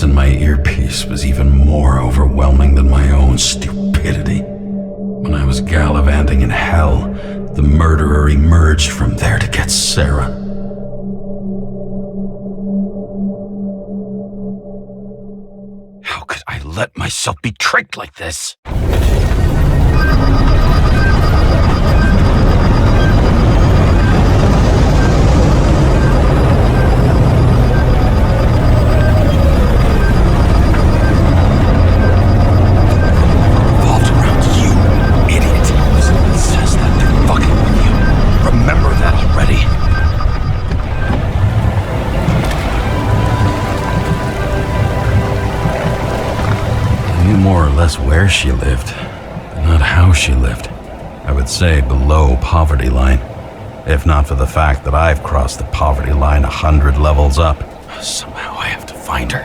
in my earpiece was even more overwhelming than my own stupidity. When I was gallivanting in hell, the murderer emerged from there to get Sara. How could I let myself be tricked like this? Where she lived, but not how she lived. I would say below poverty line, if not for the fact that I've crossed the poverty line 100 levels up. Somehow I have to find her.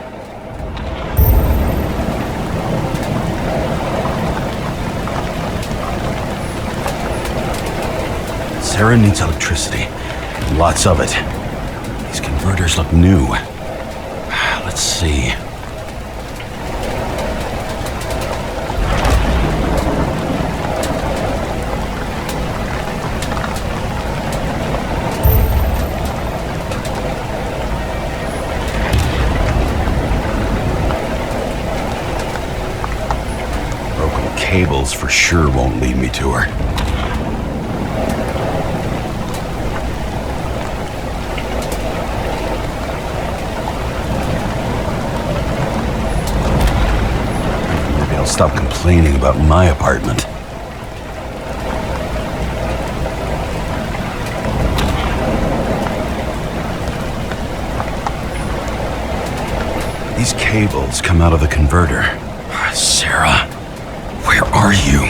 Sara needs electricity, lots of it. These converters look new. Let's see. Cables for sure won't lead me to her. Maybe I'll stop complaining about my apartment. These cables come out of the converter. Sara. Where are you?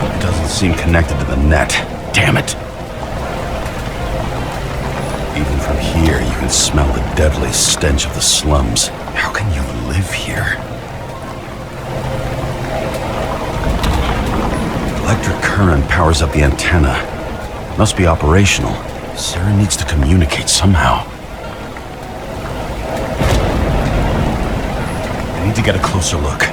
It doesn't seem connected to the net. Damn it! Even from here, you can smell the deadly stench of the slums. How can you live here? Electric current powers up the antenna. Must be operational. Sara needs to communicate somehow. I need to get a closer look.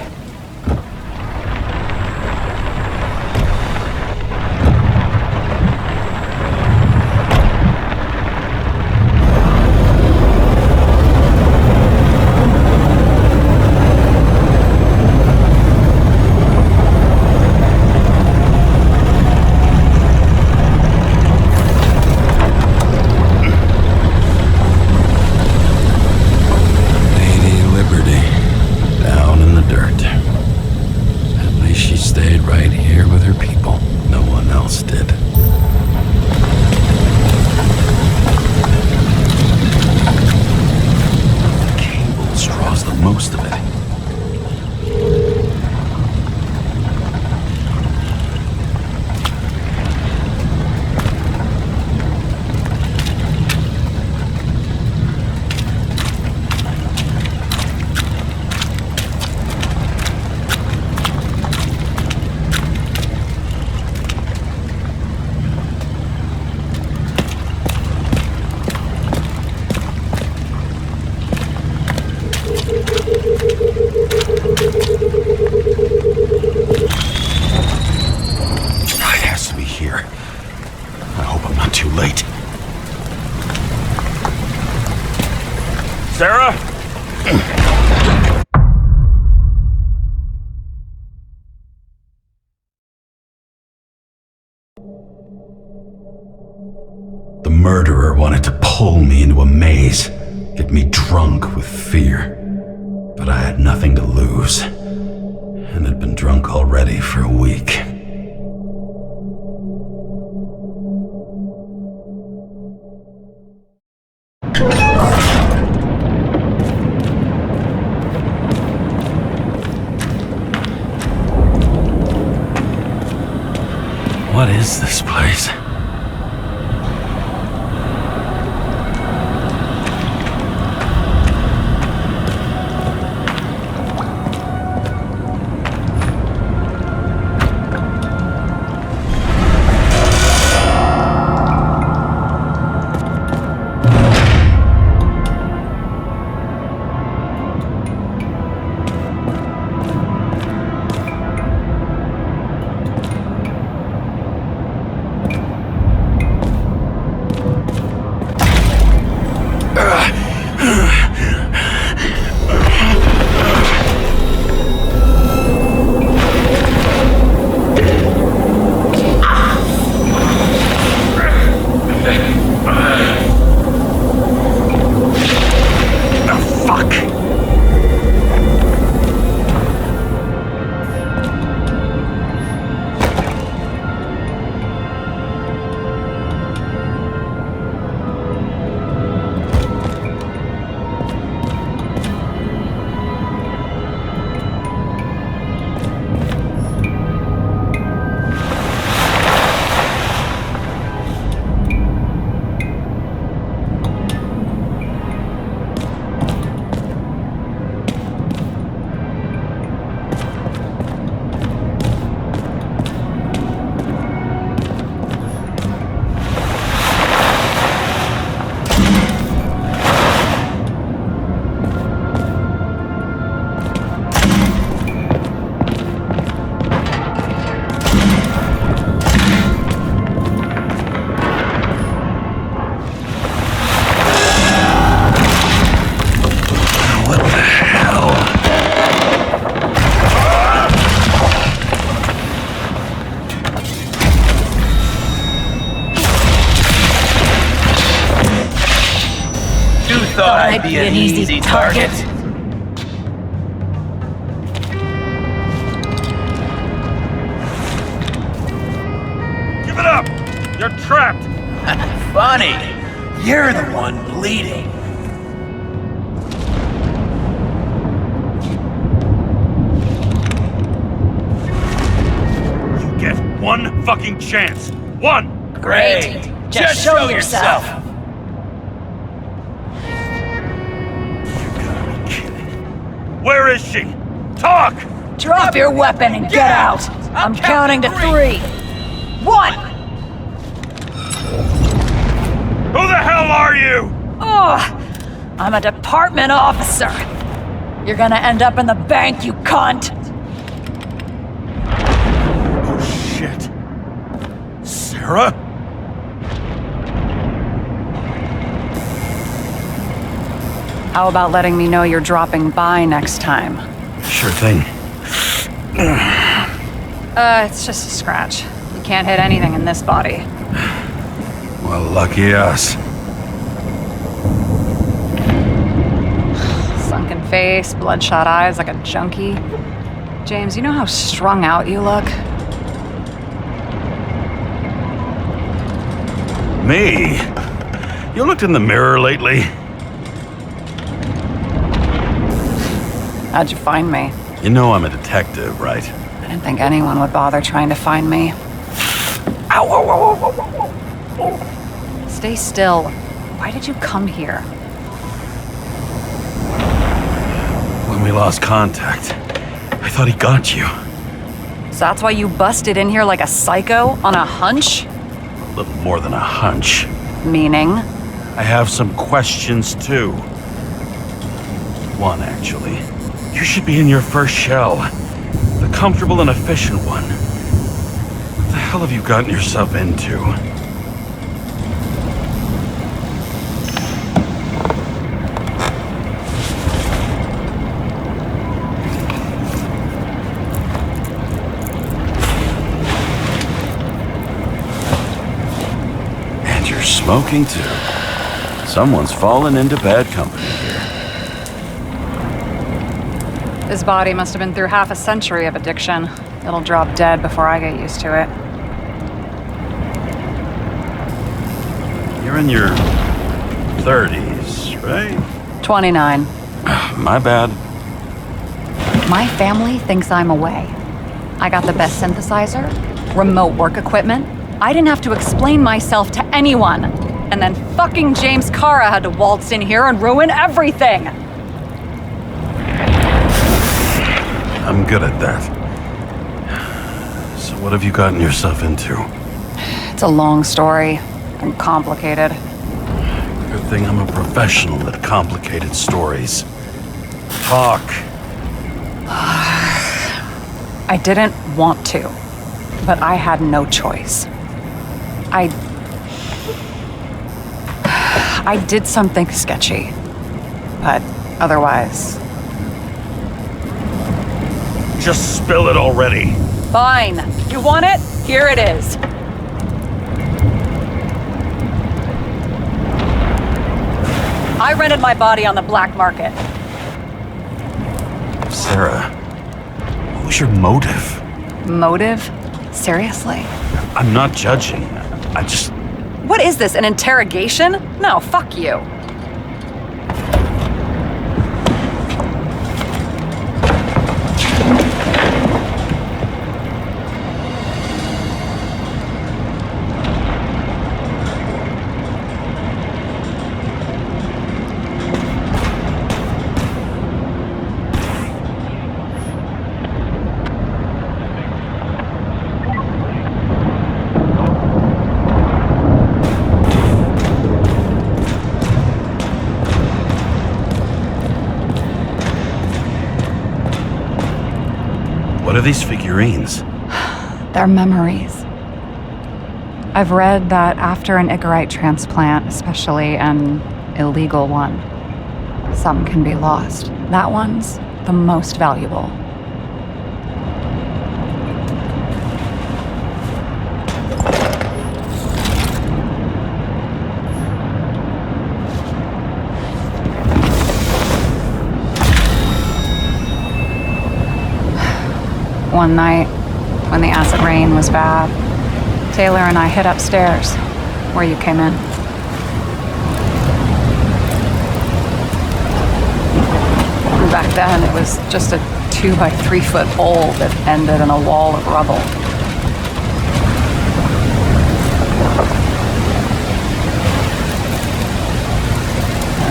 Sara? The murderer wanted to pull me into a maze, get me drunk with fear. But I had nothing to lose, and had been drunk already for a week. What is this place? thought I'd be an easy target. Give it up! You're trapped! Funny. You're the one bleeding. You get one fucking chance. One! Great. Just show yourself. You gotta be kidding. Where is she? Talk! Drop your weapon and get out! I'm counting to 3. 1! Who the hell are you? Oh, I'm a department officer. You're gonna end up in the bank, you cunt! Oh shit. Sara? How about letting me know you're dropping by next time? Sure thing. It's just a scratch. You can't hit anything in this body. Well, lucky us. Sunken face, bloodshot eyes like a junkie. James, you know how strung out you look? Me? You looked in the mirror lately? How'd you find me? You know I'm a detective, right? I didn't think anyone would bother trying to find me. Ow, ow, ow, ow, ow, ow. Stay still. Why did you come here? When we lost contact, I thought he got you. So that's why you busted in here like a psycho on a hunch? A little more than a hunch. Meaning? I have some questions, too. One, actually. You should be in your first shell. The comfortable and efficient one. What the hell have you gotten yourself into? And you're smoking, too. Someone's fallen into bad company here. This body must have been through half a century of addiction. It'll drop dead before I get used to it. You're in your 30s, right? 29. My bad. My family thinks I'm away. I got the best synthesizer, remote work equipment. I didn't have to explain myself to anyone. And then fucking James Kara had to waltz in here and ruin everything. I'm good at that. So what have you gotten yourself into? It's a long story and complicated. Good thing I'm a professional at complicated stories. Talk. I didn't want to, but I had no choice. I did something sketchy, but otherwise... Just spill it already. Fine. You want it? Here it is. I rented my body on the black market. Sara, what was your motive? Motive? Seriously? I'm not judging. I just... What is this, an interrogation? No, fuck you. What are these figurines? They're memories. I've read that after an Icarite transplant, especially an illegal one, some can be lost. That one's the most valuable. One night, when the acid rain was bad, Taylor and I hid upstairs, where you came in. Back then, it was just a 2 by 3 foot hole that ended in a wall of rubble.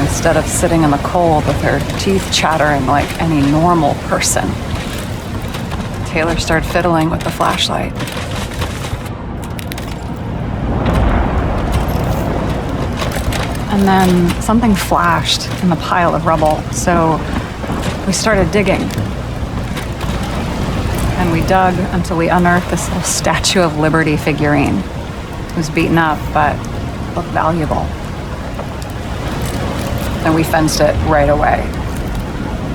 Instead of sitting in the cold with her teeth chattering like any normal person, Taylor started fiddling with the flashlight. And then something flashed in the pile of rubble, so we started digging. And we dug until we unearthed this little Statue of Liberty figurine. It was beaten up, but looked valuable. And we fenced it right away.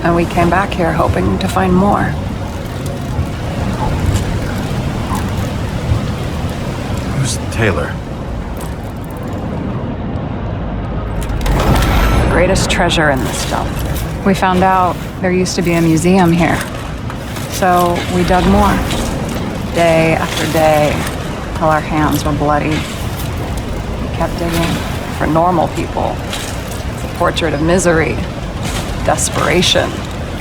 And we came back here hoping to find more. Who's Taylor? The greatest treasure in this dump. We found out there used to be a museum here. So we dug more. Day after day, till our hands were bloody. We kept digging for normal people. It's a portrait of misery, desperation,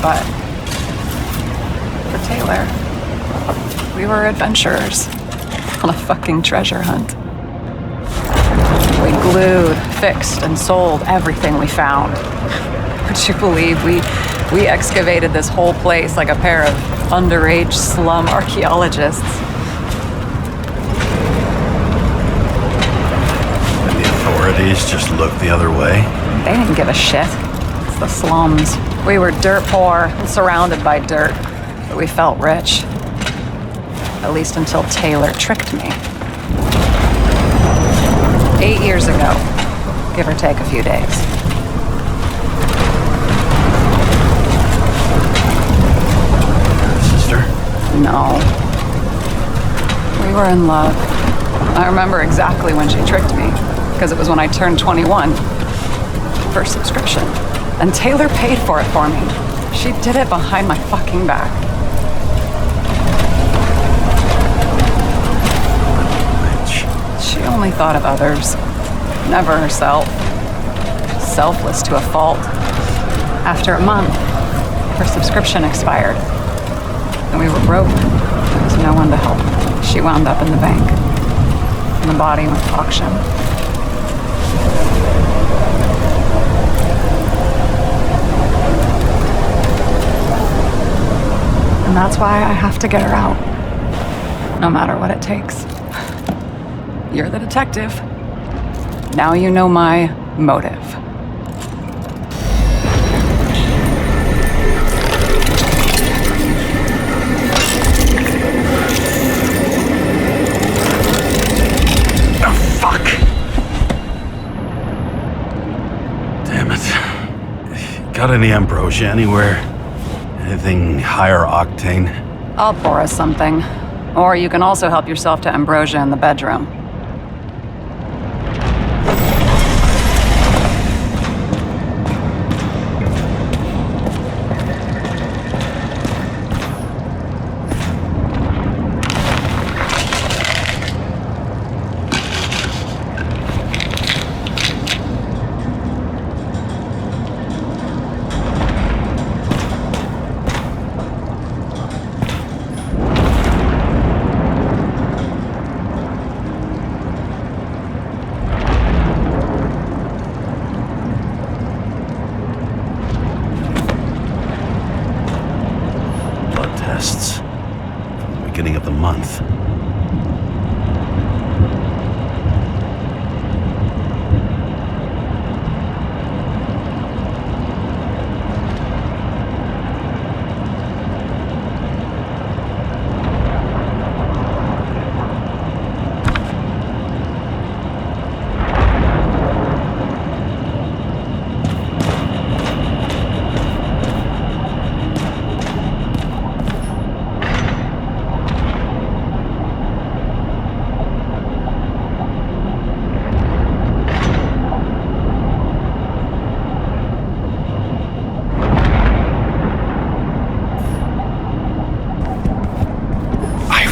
but for Taylor, we were adventurers on a fucking treasure hunt. We glued, fixed, and sold everything we found. Would you believe we excavated this whole place like a pair of underage slum archaeologists? And the authorities just looked the other way? They didn't give a shit. It's the slums. We were dirt poor and surrounded by dirt, but we felt rich. At least until Taylor tricked me. 8 years ago, give or take a few days. Sister? No. We were in love. I remember exactly when she tricked me, because it was when I turned 21. First subscription. And Taylor paid for it for me. She did it behind my fucking back. She only thought of others, never herself. Selfless to a fault. After a month, her subscription expired. And we were broke. There was no one to help. She wound up in the bank. And the body went to auction. And that's why I have to get her out. No matter what it takes. You're the detective. Now you know my motive. Oh, fuck! Damn it. Got any ambrosia anywhere? Anything higher octane? I'll pour us something. Or you can also help yourself to ambrosia in the bedroom. Beginning of the month.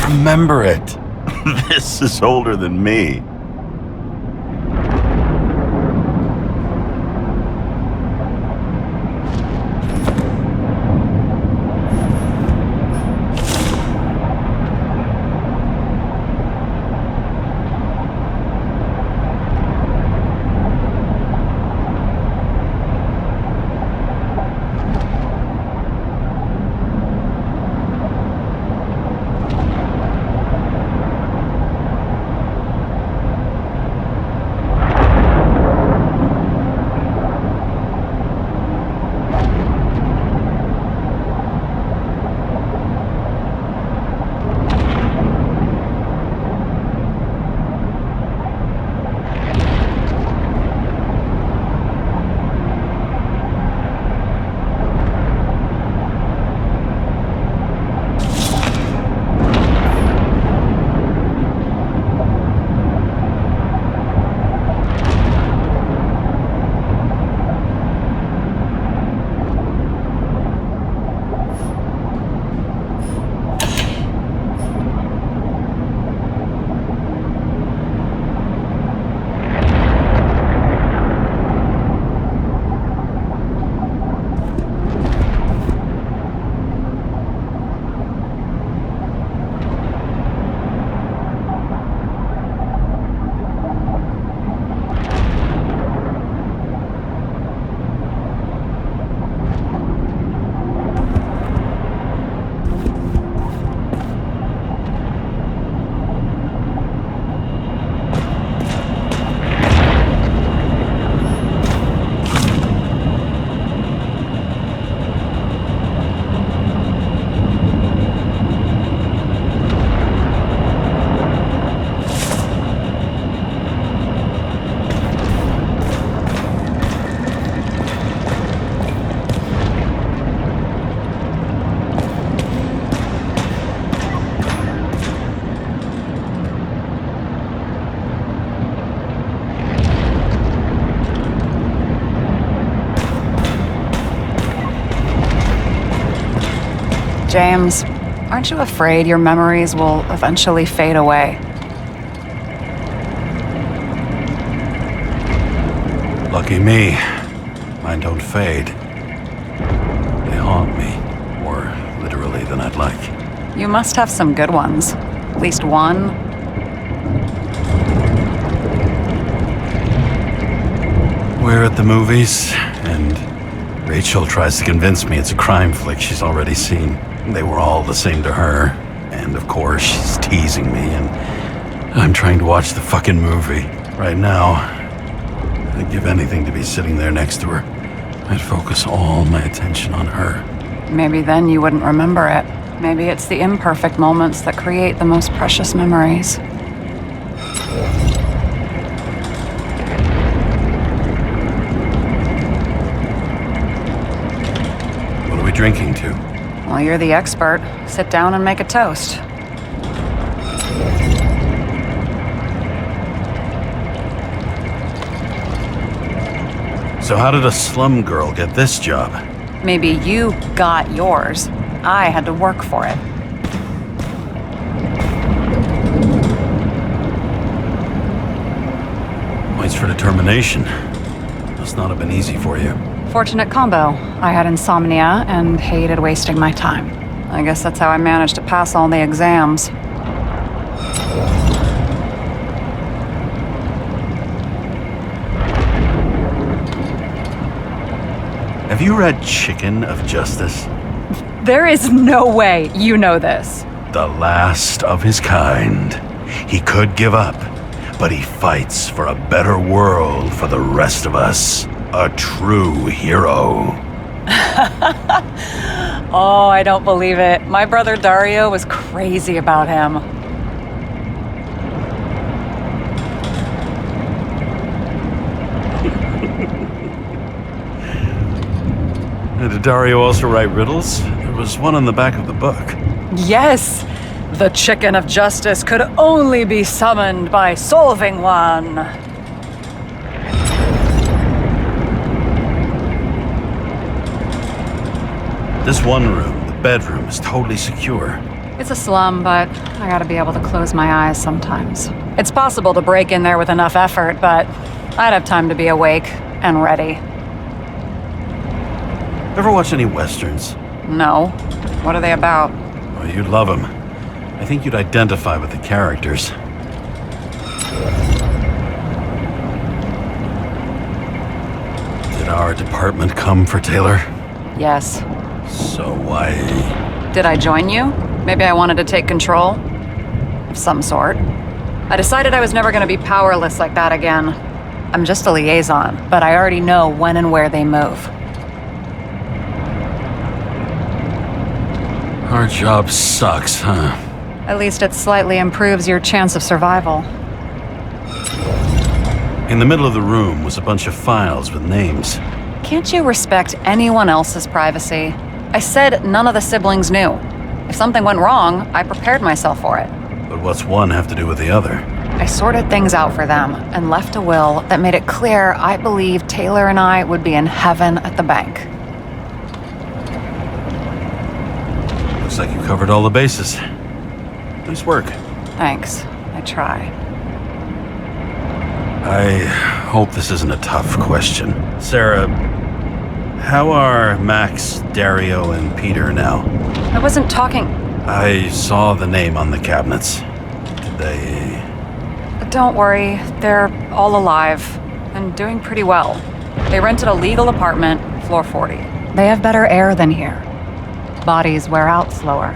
remember it. This is older than me. James, aren't you afraid your memories will eventually fade away? Lucky me. Mine don't fade. They haunt me, more literally than I'd like. You must have some good ones. At least one. We're at the movies, and Rachel tries to convince me it's a crime flick she's already seen. They were all the same to her, and of course she's teasing me, and I'm trying to watch the fucking movie. Right now, I'd give anything to be sitting there next to her. I'd focus all my attention on her. Maybe then you wouldn't remember it. Maybe it's the imperfect moments that create the most precious memories. What are we drinking to? Well, you're the expert. Sit down and make a toast. So how did a slum girl get this job? Maybe you got yours. I had to work for it. Points for determination. Must not have been easy for you. Fortunate combo. I had insomnia and hated wasting my time. I guess that's how I managed to pass all the exams. Have you read Chicken of Justice? There is no way you know this. The last of his kind. He could give up, but he fights for a better world for the rest of us. A true hero. Oh, I don't believe it. My brother Dario was crazy about him. Did Dario also write riddles? There was one on the back of the book. Yes! The Chicken of Justice could only be summoned by solving one. This one room, the bedroom, is totally secure. It's a slum, but I gotta be able to close my eyes sometimes. It's possible to break in there with enough effort, but I'd have time to be awake and ready. Ever watch any westerns? No. What are they about? Oh, you'd love them. I think you'd identify with the characters. Did our department come for Taylor? Yes. So why... Did I join you? Maybe I wanted to take control? Of some sort. I decided I was never gonna be powerless like that again. I'm just a liaison, but I already know when and where they move. Our job sucks, huh? At least it slightly improves your chance of survival. In the middle of the room was a bunch of files with names. Can't you respect anyone else's privacy? I said none of the siblings knew. If something went wrong, I prepared myself for it. But what's one have to do with the other? I sorted things out for them and left a will that made it clear I believed Taylor and I would be in heaven at the bank. Looks like you covered all the bases. Nice work. Thanks. I try. I hope this isn't a tough question. Sarah, how are Max, Dario, and Peter now? I wasn't talking... I saw the name on the cabinets. Did they... Don't worry, they're all alive and doing pretty well. They rented a legal apartment, floor 40. They have better air than here. Bodies wear out slower.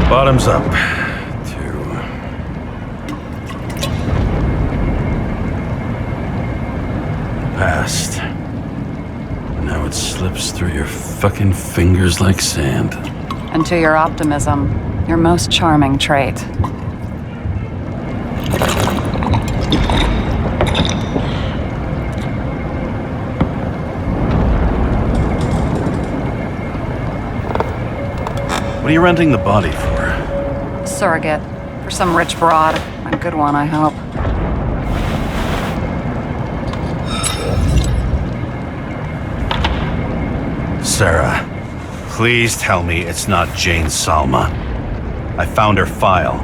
Bottoms up. Past. Now it slips through your fucking fingers like sand. And to your optimism, your most charming trait. What are you renting the body for? Surrogate. For some rich broad. A good one, I hope. Sara, please tell me it's not Jane Salma. I found her file.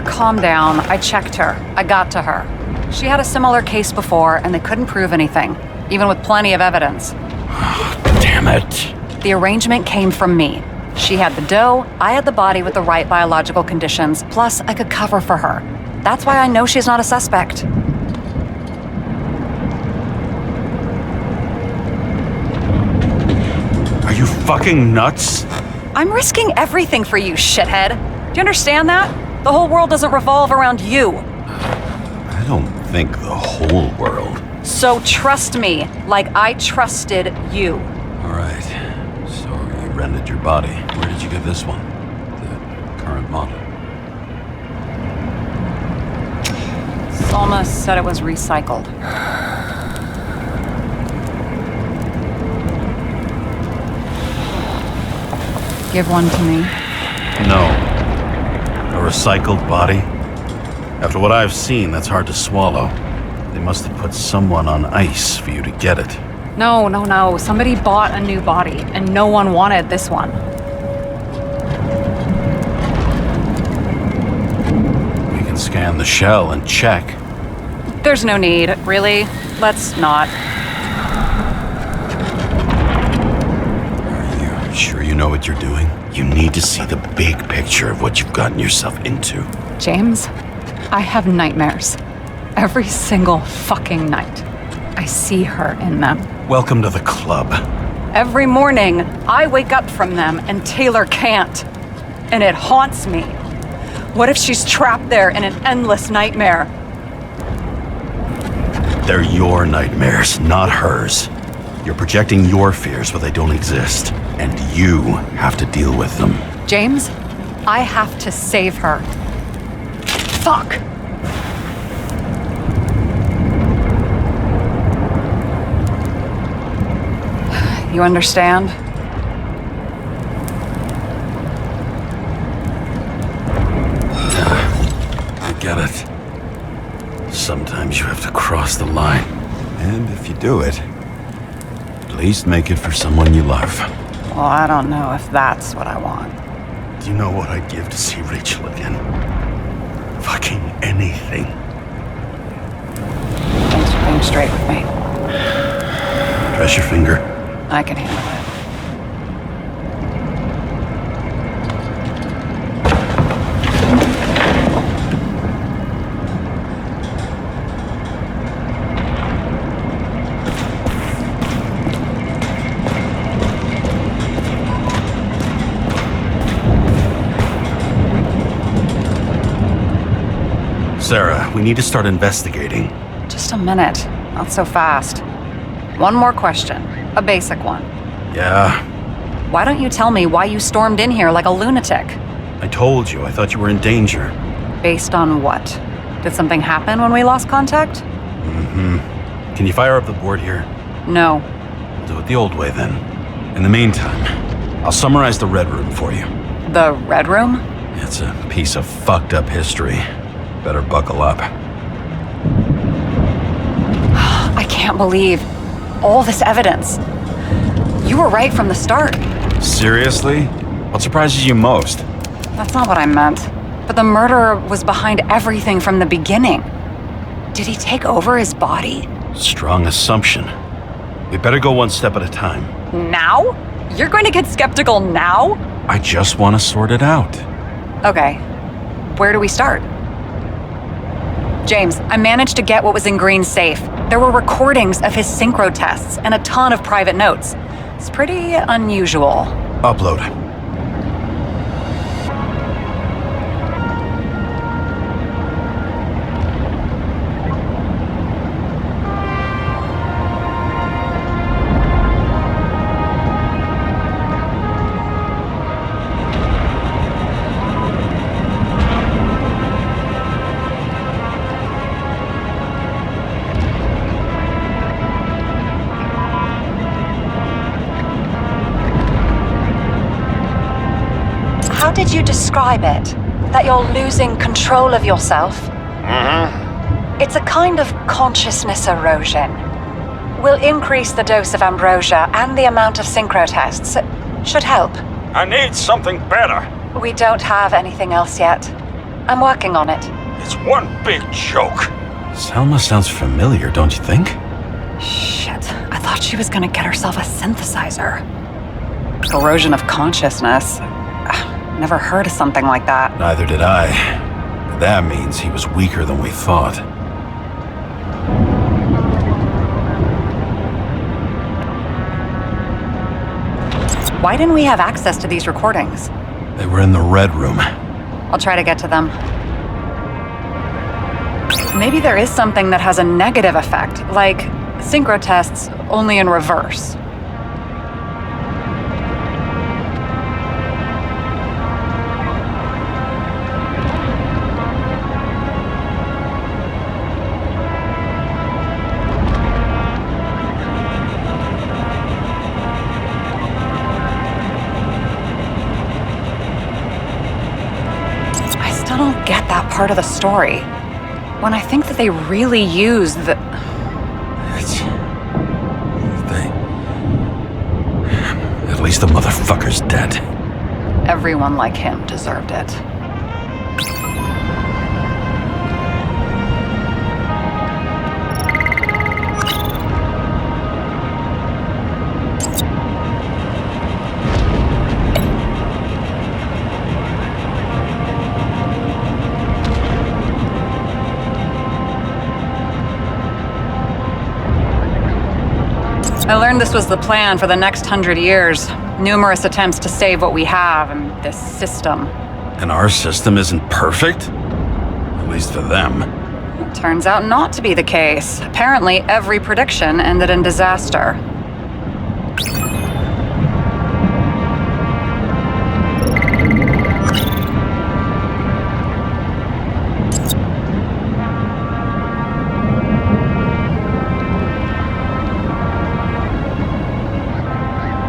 Calm down. I checked her. I got to her. She had a similar case before, and they couldn't prove anything, even with plenty of evidence. Damn it. The arrangement came from me. She had the dough, I had the body with the right biological conditions, plus I could cover for her. That's why I know she's not a suspect. Are you fucking nuts? I'm risking everything for you, shithead. Do you understand that? The whole world doesn't revolve around you. I don't think the whole world. So trust me, like I trusted you. All right. So you rented your body. Where did you get this one? The current model. Salma said it was recycled. Give one to me. No. A recycled body? After what I've seen, that's hard to swallow. They must have put someone on ice for you to get it. No. Somebody bought a new body, and no one wanted this one. We can scan the shell and check. There's no need, really. Let's not. Are you sure you know what you're doing? You need to see the big picture of what you've gotten yourself into. James, I have nightmares. Every single fucking night. I see her in them. Welcome to the club. Every morning, I wake up from them and Taylor can't. And it haunts me. What if she's trapped there in an endless nightmare? They're your nightmares, not hers. You're projecting your fears where they don't exist, and you have to deal with them. James, I have to save her. Fuck! You understand? I get it. Sometimes you have to cross the line. And if you do it, at least make it for someone you love. Well, I don't know if that's what I want. Do you know what I'd give to see Rachel again? Fucking anything. Thanks for being straight with me. Press your finger. I can handle it. Sara, we need to start investigating. Just a minute. Not so fast. One more question. A basic one. Yeah, Why don't you tell me why you stormed in here like a lunatic? I told you. I thought you were in danger. Based on what? Did something happen when we lost contact? Can you fire up the board here? No. We'll do it the old way then. In the meantime, I'll summarize the Red Room for you. The Red Room? It's a piece of fucked up history. Better buckle up. I can't believe all this evidence. You were right from the start. Seriously? What surprises you most? That's not what I meant. But the murderer was behind everything from the beginning. Did he take over his body? Strong assumption. We better go one step at a time. Now? You're going to get skeptical now? I just want to sort it out. Okay. Where do we start? James, I managed to get what was in Green's safe. There were recordings of his synchro tests and a ton of private notes. It's pretty unusual. Upload. How did you describe it? That you're losing control of yourself? It's a kind of consciousness erosion. We'll increase the dose of ambrosia and the amount of synchro tests. Should help. I need something better. We don't have anything else yet. I'm working on it. It's one big joke. Selma sounds familiar, don't you think? Shit, I thought she was gonna get herself a synthesizer. Erosion of consciousness. Never heard of something like that. Neither did I. That means he was weaker than we thought. Why didn't we have access to these recordings? They were in the Red Room. I'll try to get to them. Maybe there is something that has a negative effect, like synchro tests only in reverse. I don't get that part of the story. When I think that they really use the... At least the motherfucker's dead. Everyone like him deserved it. I learned this was the plan for the next 100 years. Numerous attempts to save what we have in this system. And our system isn't perfect? At least for them. It turns out not to be the case. Apparently, every prediction ended in disaster.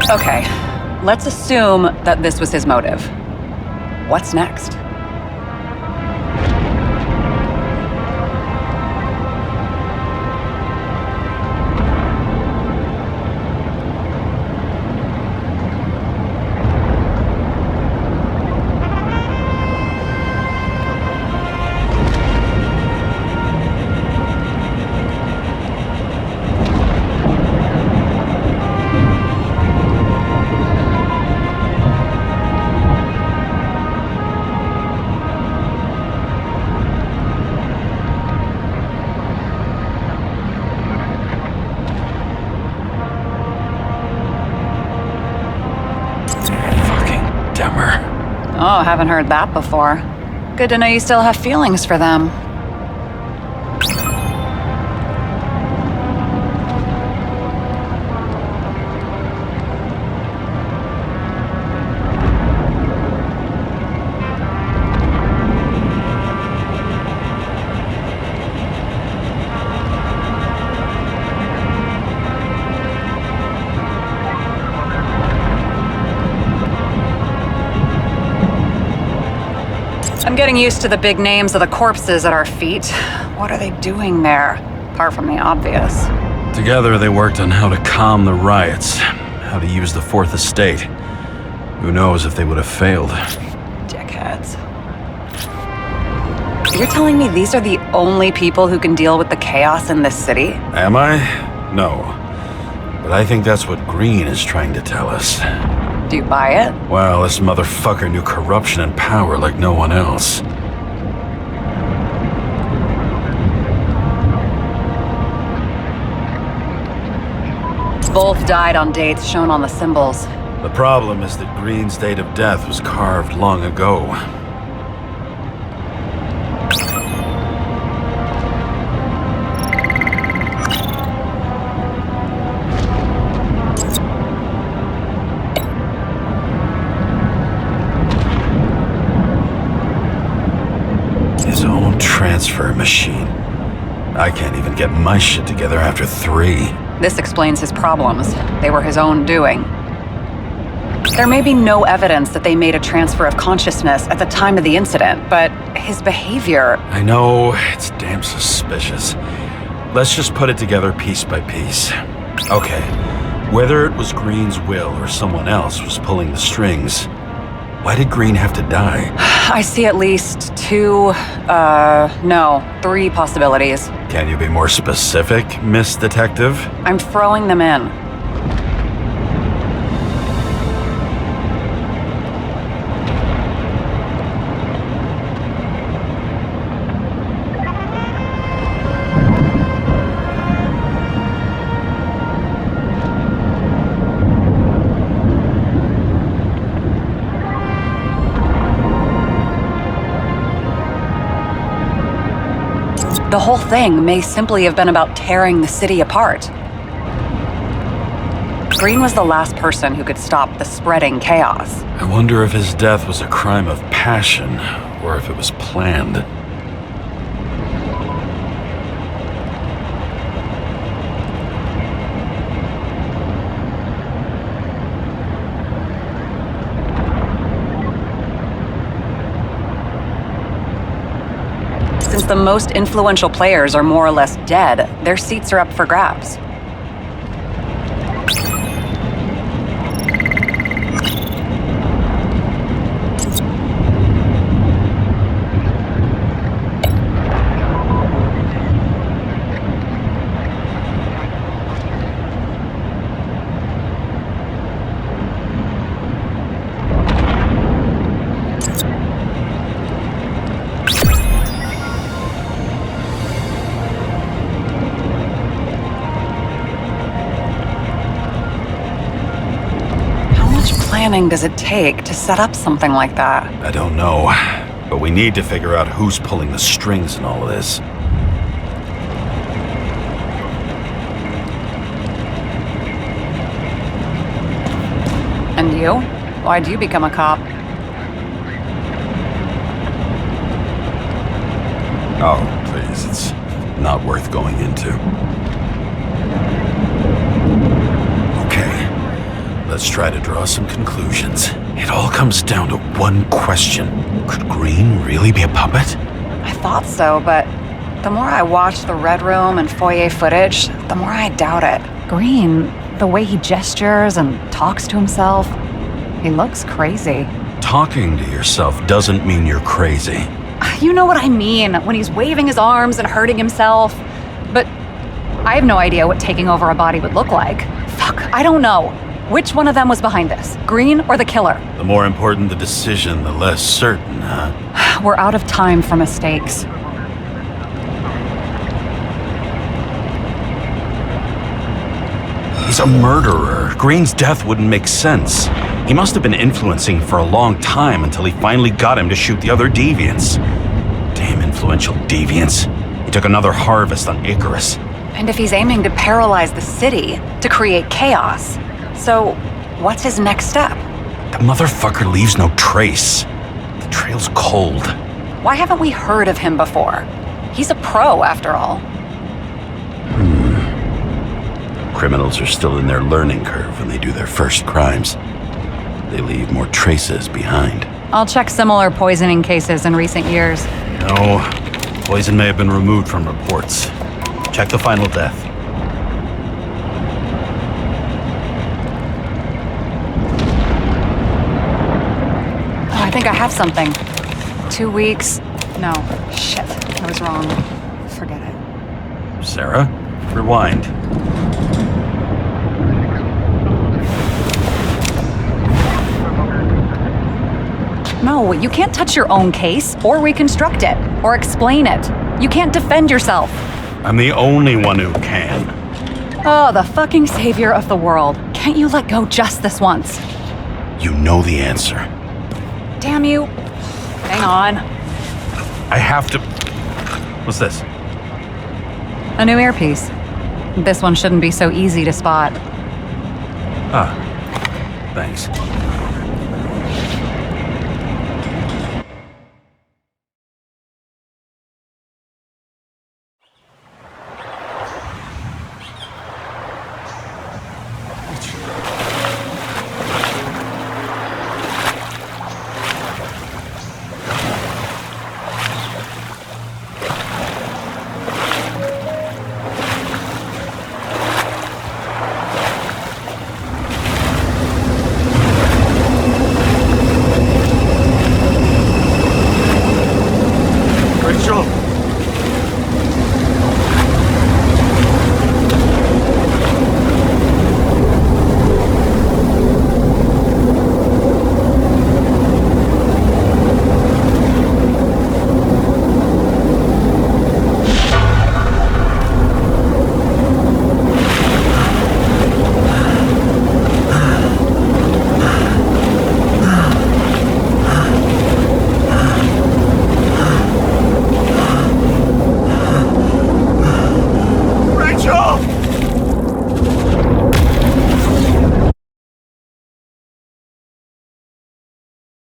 Okay, let's assume that this was his motive. What's next? Oh, haven't heard that before. Good to know you still have feelings for them. I'm getting used to the big names of the corpses at our feet. What are they doing there, apart from the obvious? Together they worked on how to calm the riots, how to use the Fourth Estate. Who knows if they would have failed. Dickheads. You're telling me these are the only people who can deal with the chaos in this city? Am I? No. But I think that's what Green is trying to tell us. Do you buy it? Well, this motherfucker knew corruption and power like no one else. Both died on dates shown on the symbols. The problem is that Green's date of death was carved long ago. His own transfer machine. I can't even get my shit together after 3. This explains his problems. They were his own doing. There may be no evidence that they made a transfer of consciousness at the time of the incident, but his behavior... I know, it's damn suspicious. Let's just put it together piece by piece. Okay, whether it was Green's will or someone else was pulling the strings, why did Green have to die? I see at least 3 possibilities. Can you be more specific, Miss Detective? I'm throwing them in. The whole thing may simply have been about tearing the city apart. Green was the last person who could stop the spreading chaos. I wonder if his death was a crime of passion, or if it was planned. Since the most influential players are more or less dead, their seats are up for grabs. Planning does it take to set up something like that? I don't know, but we need to figure out who's pulling the strings in all of this. And you? Why'd you become a cop? Oh, please, it's not worth going into. Okay. Let's try to draw some conclusions. It all comes down to one question. Could Green really be a puppet? I thought so, but the more I watch the Red Room and foyer footage, the more I doubt it. Green, the way he gestures and talks to himself, he looks crazy. Talking to yourself doesn't mean you're crazy. You know what I mean, when he's waving his arms and hurting himself. But I have no idea what taking over a body would look like. Fuck, I don't know. Which one of them was behind this, Green or the killer? The more important the decision, the less certain, huh? We're out of time for mistakes. He's a murderer. Green's death wouldn't make sense. He must have been influencing for a long time until he finally got him to shoot the other deviants. Damn influential deviants. He took another harvest on Icarus. And if he's aiming to paralyze the city, to create chaos, so what's his next step? The motherfucker leaves no trace. The trail's cold. Why haven't we heard of him before? He's a pro, after all. Criminals are still in their learning curve when they do their first crimes. They leave more traces behind. I'll check similar poisoning cases in recent years. No, poison may have been removed from reports. Check the final death. Oh, I think I have something. 2 weeks. No, shit, I was wrong. Forget it. Sara, rewind. No, you can't touch your own case, or reconstruct it, or explain it. You can't defend yourself. I'm the only one who can. Oh, the fucking savior of the world. Can't you let go just this once? You know the answer. Damn you. Hang on. I have to... What's this? A new earpiece. This one shouldn't be so easy to spot. Ah, thanks.